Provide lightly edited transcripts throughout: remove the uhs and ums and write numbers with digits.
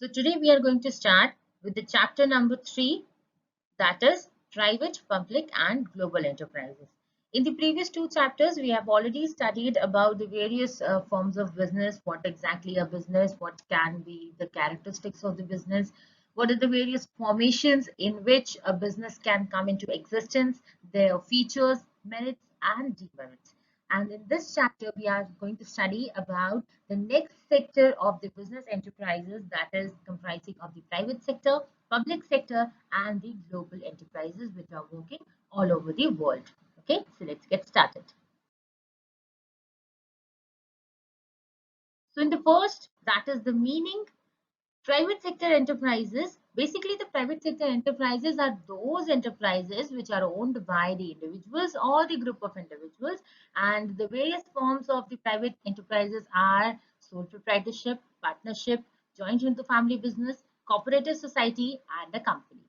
So today we are going to start with the chapter number 3, that is private, public and global enterprises. In the previous two chapters, we have already studied about the various forms of business, what exactly a business, what can be the characteristics of the business, what are the various formations in which a business can come into existence, their features, merits and demerits. And in this chapter, we are going to study about the next sector of the business enterprises, that is comprising of the private sector, public sector and the global enterprises which are working all over the world. Okay, so let's get started. So in the first, that is the meaning. Private sector enterprises, basically the private sector enterprises are those enterprises which are owned by the individuals or the group of individuals, and the various forms of the private enterprises are sole proprietorship, partnership, joint into family business, cooperative society and a company.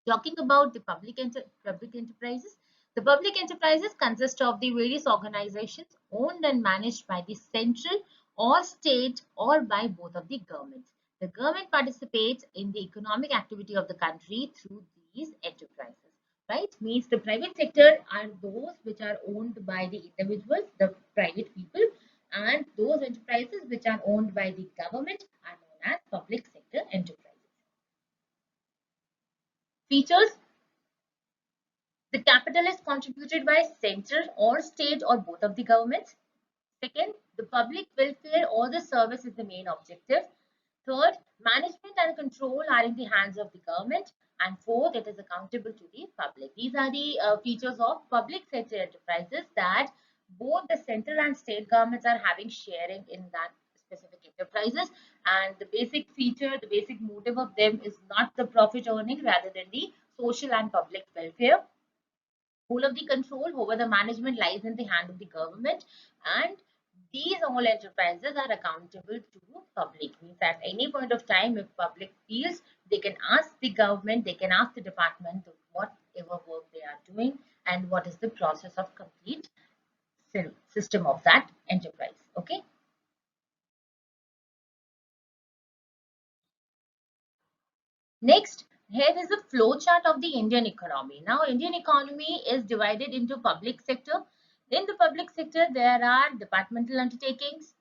Talking about the public enterprises, the public enterprises consist of the various organizations owned and managed by the central or state or by both of the governments. The government participates in the economic activity of the country through these enterprises. Right? Means the private sector are those which are owned by the individuals, the private people, and those enterprises which are owned by the government are known as public sector enterprises. Features: the capital is contributed by central or state or both of the governments. Second, the public welfare or the service is the main objective. Third, management and control are in the hands of the government. And fourth, it is accountable to the public. These are the features of public sector enterprises, that both the central and state governments are having sharing in that specific enterprises. And the basic feature, the basic motive of them is not the profit earning, rather than the social and public welfare. Whole of the control over the management lies in the hand of the government, and these all enterprises are accountable to public. Means at any point of time, if public feels, they can ask the government, they can ask the department whatever work they are doing and what is the process of complete system of that enterprise. Okay. Next, here is a flow chart of the Indian economy. Now, Indian economy is divided into public sector. In the public sector, there are departmental undertakings,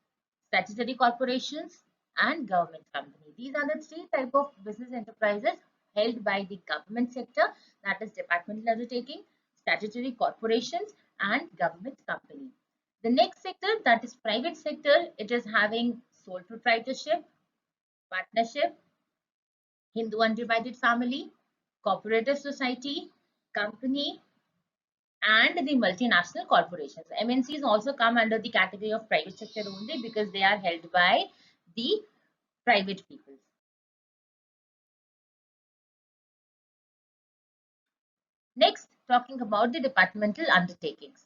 statutory corporations, and government company. These are the three type of business enterprises held by the government sector, that is departmental undertaking, statutory corporations, and government company. The next sector, that is private sector, it is having sole proprietorship, partnership, Hindu Undivided Family, Cooperative Society, Company, and the multinational corporations. MNCs also come under the category of private sector only because they are held by the private people. Next, talking about the departmental undertakings.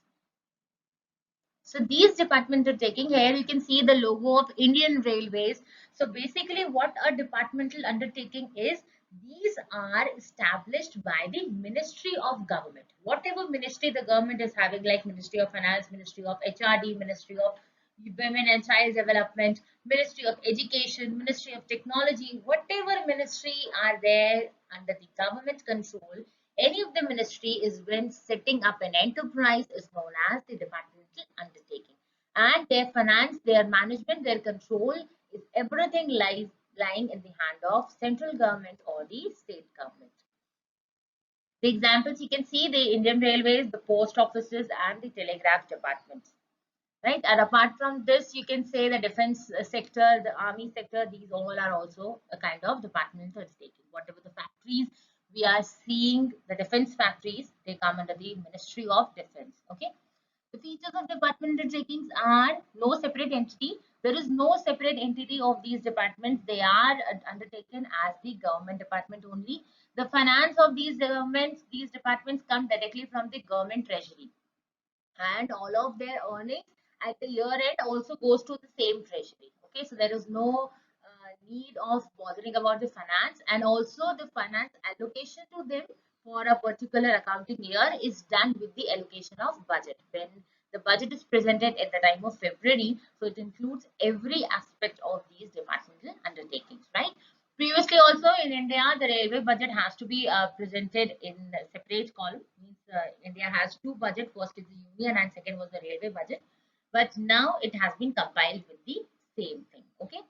So these departmental undertaking, here you can see the logo of Indian Railways. So basically what a departmental undertaking is, these are established by the Ministry of Government. Whatever ministry the government is having, like Ministry of Finance, Ministry of HRD, Ministry of Women and Child Development, Ministry of Education, Ministry of Technology, whatever ministry are there under the government control, any of the ministry is when setting up an enterprise is known as the departmental undertaking. And their finance, their management, their control is everything lying in the hand of central government or the state government. The examples you can see, the Indian Railways, the post offices and the telegraph departments. Right, and apart from this, you can say the defense sector, the army sector, these all are also a kind of departmental undertaking. Whatever the factories we are seeing, the defense factories, they come under the Ministry of Defense. Okay. The features of departmental undertakings are no separate entity. There is no separate entity of these departments. They are undertaken as the government department only. The finance of these governments, these departments come directly from the government treasury, and all of their earnings at the year end also goes to the same treasury. Okay, so there is no need of bothering about the finance, and also the finance allocation to them for a particular accounting year is done with the allocation of budget. When the budget is presented at the time of February, so it includes every aspect of these departmental undertakings, right? in India, the railway budget has to be presented in a separate column. Means India has two budget. First is the union, and second was the railway budget. But now it has been compiled with the same thing. Okay.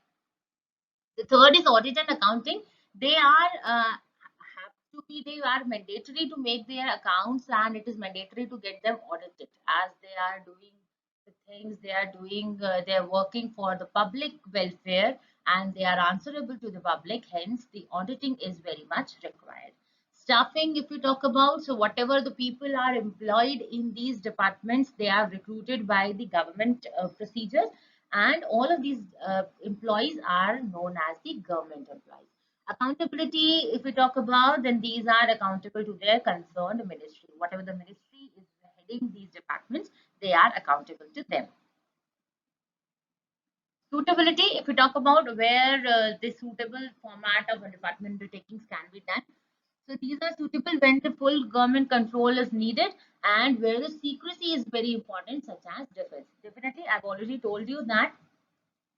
The third is audit and accounting. They are have to be, they are mandatory to make their accounts, and it is mandatory to get them audited, as they are doing the things they are doing. They are working for the public welfare, and they are answerable to the public. Hence, the auditing is very much required. Staffing, if we talk about, so whatever the people are employed in these departments, they are recruited by the government procedures, and all of these employees are known as the government employees. Accountability, if we talk about, then these are accountable to their concerned ministry. Whatever the ministry is heading these departments, they are accountable to them. Suitability, if we talk about where the suitable format of a departmental takings can be done. So these are suitable when the full government control is needed, and where the secrecy is very important, such as defense. Definitely, I've already told you that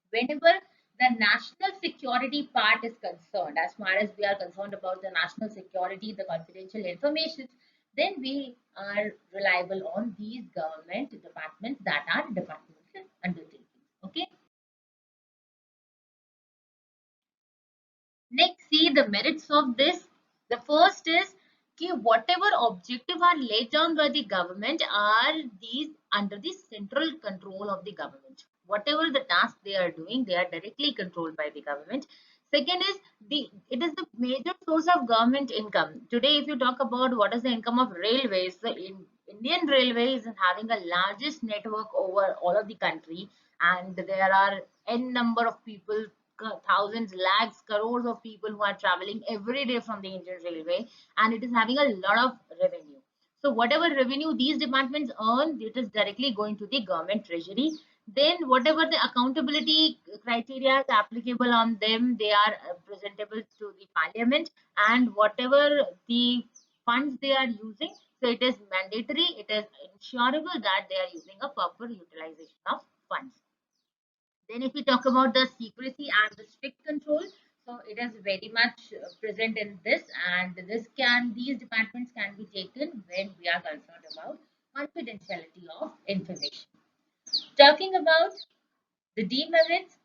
whenever the national security part is concerned, as far as we are concerned about the national security, the confidential information, then we are reliable on these government departments that are departmental undertakings. Okay. Next, see the merits of this. The first is कि whatever objective are laid down by the government are these under the central control of the government. Whatever the task they are doing, they are directly controlled by the government. Second is it is the major source of government income. Today, if you talk about what is the income of railways, the Indian Railways is having the largest network over all of the country, and there are n number of people, thousands, lakhs, crores of people who are traveling every day from the Indian Railway, and it is having a lot of revenue. So whatever revenue these departments earn, it is directly going to the government treasury. Then whatever the accountability criteria is applicable on them, they are presentable to the parliament, and whatever the funds they are using, so it is mandatory, it is ensurable that they are using a proper utilization of funds. Then if we talk about the secrecy and the strict control, so it is very much present in this, and these departments can be taken when we are concerned about confidentiality of information. Talking about the demerits,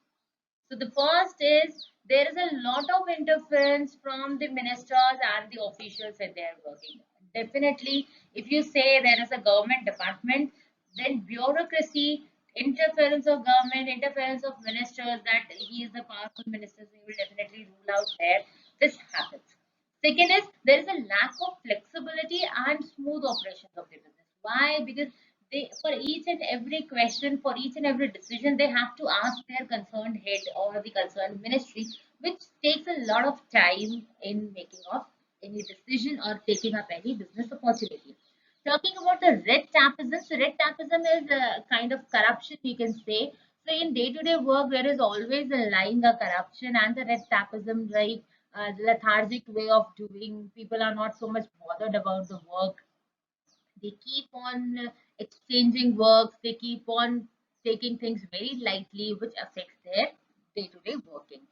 so the first is there is a lot of interference from the ministers and the officials that they are working. Definitely, if you say there is a government department, then bureaucracy, interference of government, interference of ministers, that he is the powerful minister, so he will definitely rule out there. This happens. Second is there is a lack of flexibility and smooth operations of the business. Why? Because they, for each and every question, for each and every decision, they have to ask their concerned head or the concerned ministry, which takes a lot of time in making of any decision or taking up any business opportunity. Talking about the red tapeism, so red tapeism is a kind of corruption, you can say. So in day-to-day work, there is always a lying, a corruption, and the red tapeism, like lethargic way of doing. People are not so much bothered about the work. They keep on exchanging works, they keep on taking things very lightly, which affects their day-to-day working.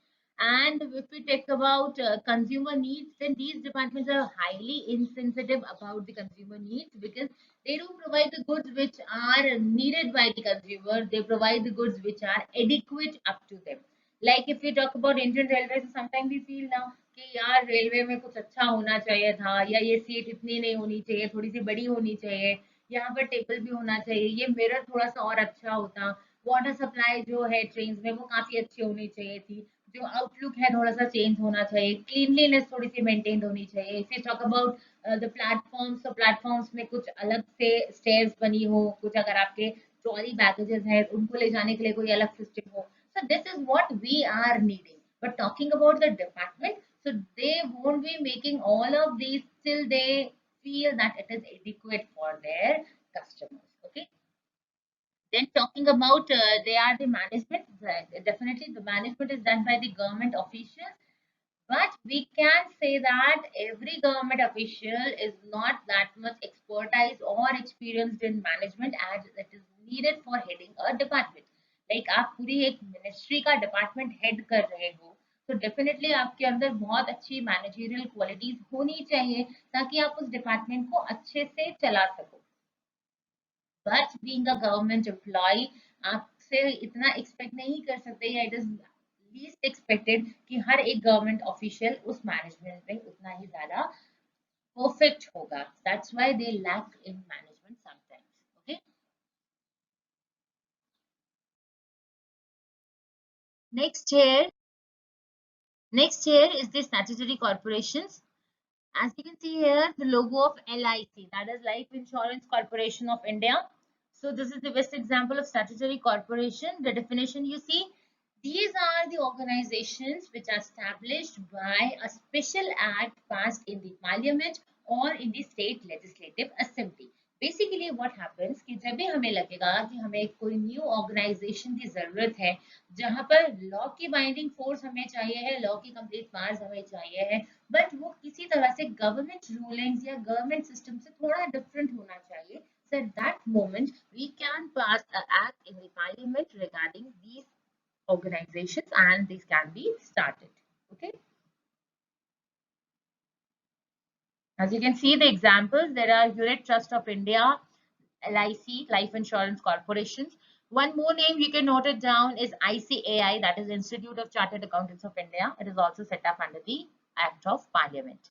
And if we talk about consumer needs, then these departments are highly insensitive about the consumer needs, because they do provide the goods which are needed by the consumer. They provide the goods which are adequate up to them. Like if we talk about Indian Railways, sometimes we feel now कि यार railway में कुछ अच्छा होना चाहिए था, या ये सीट इतनी नहीं होनी चाहिए, थोड़ी सी बड़ी होनी चाहिए, यहाँ पर टेबल भी होना चाहिए, ये मिरर थोड़ा सा और अच्छा होता, वाटर सप्लाई जो है ट्रेन में वो काफी अच्छी होनी चाहिए थी, जो आउटलुक है थोड़ा सा चेंज होना चाहिए, क्लीनलीनेस थोड़ी सी मेंटेन होनी चाहिए. If you talk about the platforms, तो प्लेटफॉर्म्स में कुछ अलग से स्टेयर्स बनी हो, कुछ अगर आपके ट्रॉली बैगेजेस हैं उनको ले जाने के लिए कोई अलग सिस्टम हो. So this is what we are needing. But talking about the department, so they won't be making all of these till they feel that it is adequate for their customers. Okay. Then talking about they are the management. Definitely, the management is done by the government officials. But we can say that every government official is not that much expertise or experienced in management as it is needed for heading a department. Like आप पूरी एक ministry का department head कर रहे हो, तो definitely आपके अंदर बहुत अच्छी मैनेजरियल क्वालिटीज होनी चाहिए ताकि आप उस डिपार्टमेंट को अच्छे से चला सको। But being a government employee आपसे इतना एक्सपेक्ट नहीं कर सकते, या इट इज लीस्ट एक्सपेक्टेड कि हर एक गवर्नमेंट ऑफिशियल उस मैनेजमेंट में उतना ही ज्यादा परफेक्ट होगा। That's why they lack in management sometimes. Okay, next here next here is the statutory corporations. As you can see here, the logo of LIC, that is Life Insurance Corporation of India. So this is the best example of statutory corporation. The definition you see, these are the organizations which are established by a special act passed in the parliament or in the state legislative assembly. Basically what happens कि जब भी हमें लगेगा कि हमें कोई new organisation की जरूरत है जहां पर लॉ की बाइंडिंग फोर्स हमें चाहिए है, लॉ की कंप्लीट पावर्स हमें चाहिए है, बट वो किसी तरह से गवर्नमेंट रूलिंग्स या गवर्नमेंट सिस्टम से थोड़ा डिफरेंट होना चाहिए, so at that moment we can pass an act in the parliament regarding these organizations and these can be started. Okay, as you can see the examples, there are Unit Trust of India, LIC, Life Insurance Corporations. One more name you can note it down is ICAI, that is Institute of Chartered Accountants of India. It is also set up under the Act of Parliament.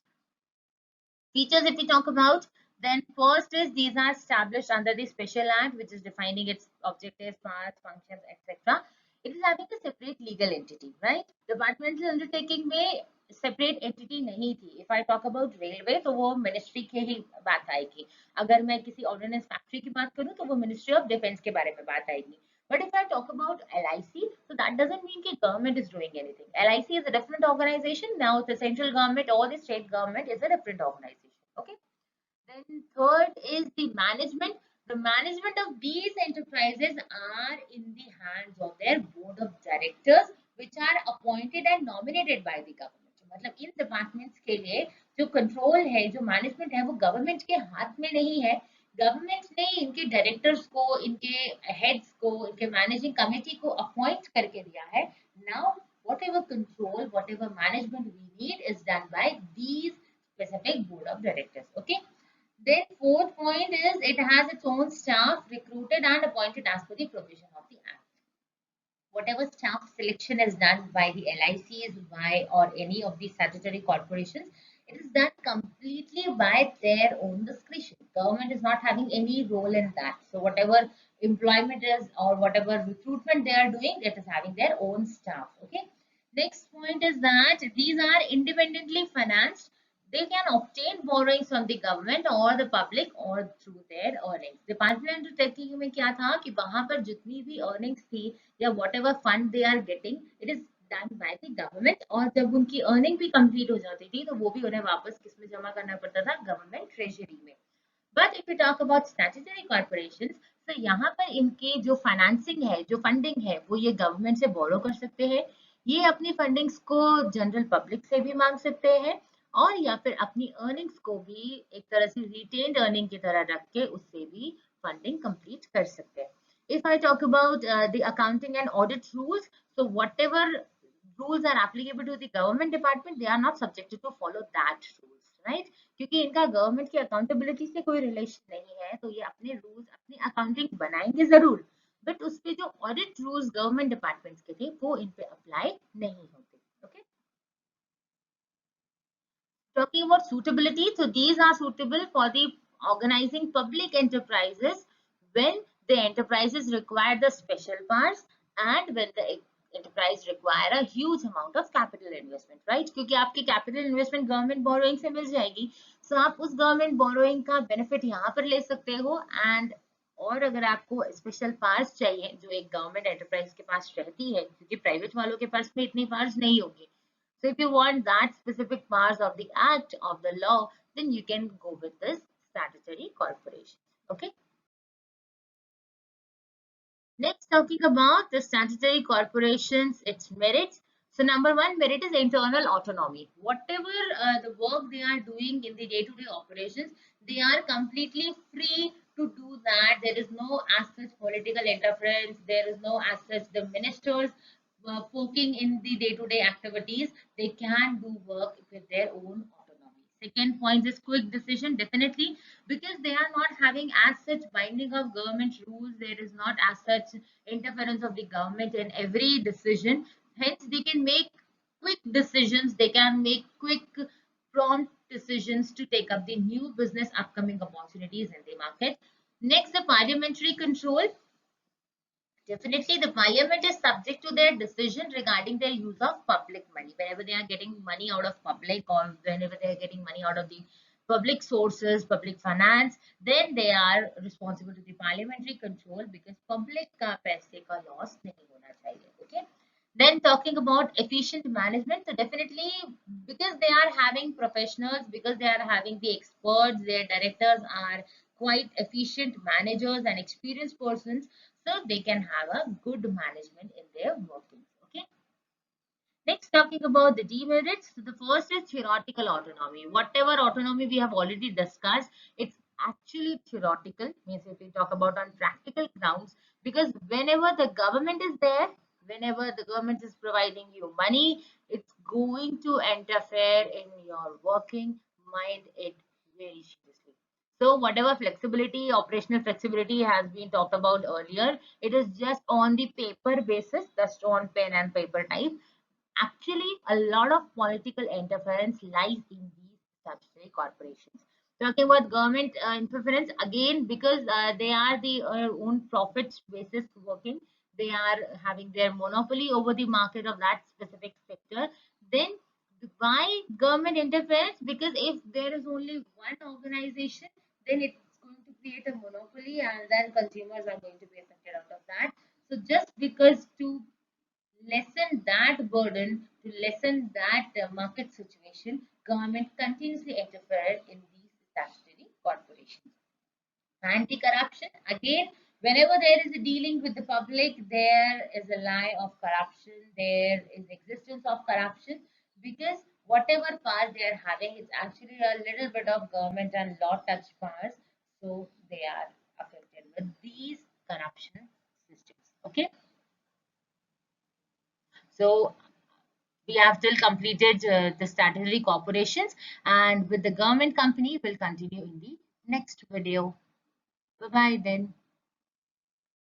Features if we talk about, then first is these are established under the Special Act, which is defining its objectives, parts, functions, etc. It is having a separate legal entity, right? Departmental undertaking में separate entity नहीं थी. If I talk about railway, तो वो ministry के ही बात आएगी. अगर मैं किसी ordnance factory की बात करूँ, तो वो Ministry of Defence के बारे में बात आएगी. But if I talk about LIC, so that doesn't mean that government is doing anything. LIC is a different organization. Now the central government or the state government is a different organization. Okay. Then third is the management. The management of these enterprises are in the hands of their board of directors, which are appointed and nominated by the government. मतलब इन departments के लिए जो control है, जो management है, वो government के हाथ में नहीं है. गवर्नमेंट ने इनके डायरेक्टर्स को, इनके हेड्स को, इनके मैनेजिंग कमेटी को अपॉइंट करके दिया है. Now whatever control, whatever management we need is done by these specific board of directors. Okay. Then fourth point is it has its own staff recruited and appointed as per the provision of the act. Whatever staff selection is done by the LICs, by or any of the statutory corporations, it is done completely by their own discretion. Government is not having any role in that. So whatever employment is or whatever recruitment they are doing, it is having their own staff. Okay. Next point is that these are independently financed. They can obtain borrowings from the government or the public or through their earnings. Department undertaking में क्या था कि वहां पर जितनी भी earnings थी या whatever fund they are getting, it is done by the government. और जब उनकी earning भी complete हो जाती थी तो वो भी उन्हें वापस किस में जमा करना पड़ता था, government treasury में. But if we talk about statutory corporations, तो यहाँ पर इनके जो फाइनेंसिंग है, जो फंडिंग है, वो ये गवर्नमेंट से बोरो कर सकते हैं. ये अपनी फंडिंग्स को जनरल पब्लिक से भी मांग सकते हैं और या फिर अपनी अर्निंग्स को भी एक तरह से रिटेन्ड अर्निंग की तरह रख के उससे भी फंडिंग कंप्लीट कर सकते हैं. If I talk about the accounting and audit rules, so whatever rules are applicable to the government department, they are not subjected to follow that rules, right? क्योंकि इनका गवर्नमेंट की अकाउंटेबिलिटी से कोई relation नहीं है, तो ये अपने रूल्स, अपनी अकाउंटिंग बनाएंगे जरूर, बट उस पे जो ऑडिट रूल्स गवर्नमेंट डिपार्टमेंट्स के थे वो इन पे अप्लाई नहीं होते. Okay. Talking about suitability, so these are suitable for the organizing public enterprises when the enterprises require the special powers and when the enterprise require a huge amount of capital investment, right? क्योंकि आपकी capital investment government borrowing से मिल जाएगी, so आप उस government borrowing का benefit यहाँ पर ले सकते हो. And और अगर आपको स्पेशल पावर्स चाहिए जो एक गवर्नमेंट एंटरप्राइज के पास रहती है, क्योंकि प्राइवेट वालों के पास में इतनी पावर्स नहीं होगी. So if you want that specific powers of the act of the law, then you can go with this statutory corporation. Okay. Next, talking about the statutory corporations, its merits. So number one merit is internal autonomy. Whatever the work they are doing in the day-to-day operations, they are completely free to do that. There is no as such political interference. There is no as such the ministers poking in the day-to-day activities, they can do work with their own autonomy. Second point is quick decision, definitely, because they are not having as such binding of government rules. There is not as such interference of the government in every decision. Hence, they can make quick decisions. They can make quick, prompt decisions to take up the new business upcoming opportunities in the market. Next, the parliamentary control. Definitely, the parliament is subject to their decision regarding their use of public money. Whenever they are getting money out of public, or whenever they are getting money out of the public sources, public finance, then they are responsible to the parliamentary control, because public का पैसे का loss नहीं होना चाहिए. Okay. Then talking about efficient management, so definitely, because they are having professionals, because they are having the experts, their directors are quite efficient managers and experienced persons, so they can have a good management in their workings. Okay. Next, talking about the demerits. So the first is theoretical autonomy. Whatever autonomy we have already discussed, it's actually theoretical. Means if we talk about on practical grounds, because whenever the government is there, whenever the government is providing you money, it's going to interfere in your working. Mind it very seriously. So whatever flexibility, operational flexibility has been talked about earlier, it is just on the paper basis, just on pen and paper type. Actually, a lot of political interference lies in these statutory corporations. Talking about government interference, again, because they are the own profits basis working, they are having their monopoly over the market of that specific sector. Then why government interference? Because if there is only one organization, then it's going to create a monopoly, and then consumers are going to be affected out of that. So just because to lessen that burden, to lessen that market situation, government continuously interfered in these statutory corporations. Anti-corruption, again, whenever there is a dealing with the public, there is a lie of corruption, there is existence of corruption, because whatever powers they are having, it's actually a little bit of government and law touch powers, so they are affected with these corruption systems. Okay. So we have still completed the statutory corporations, and with the government company, we'll continue in the next video. Bye bye then.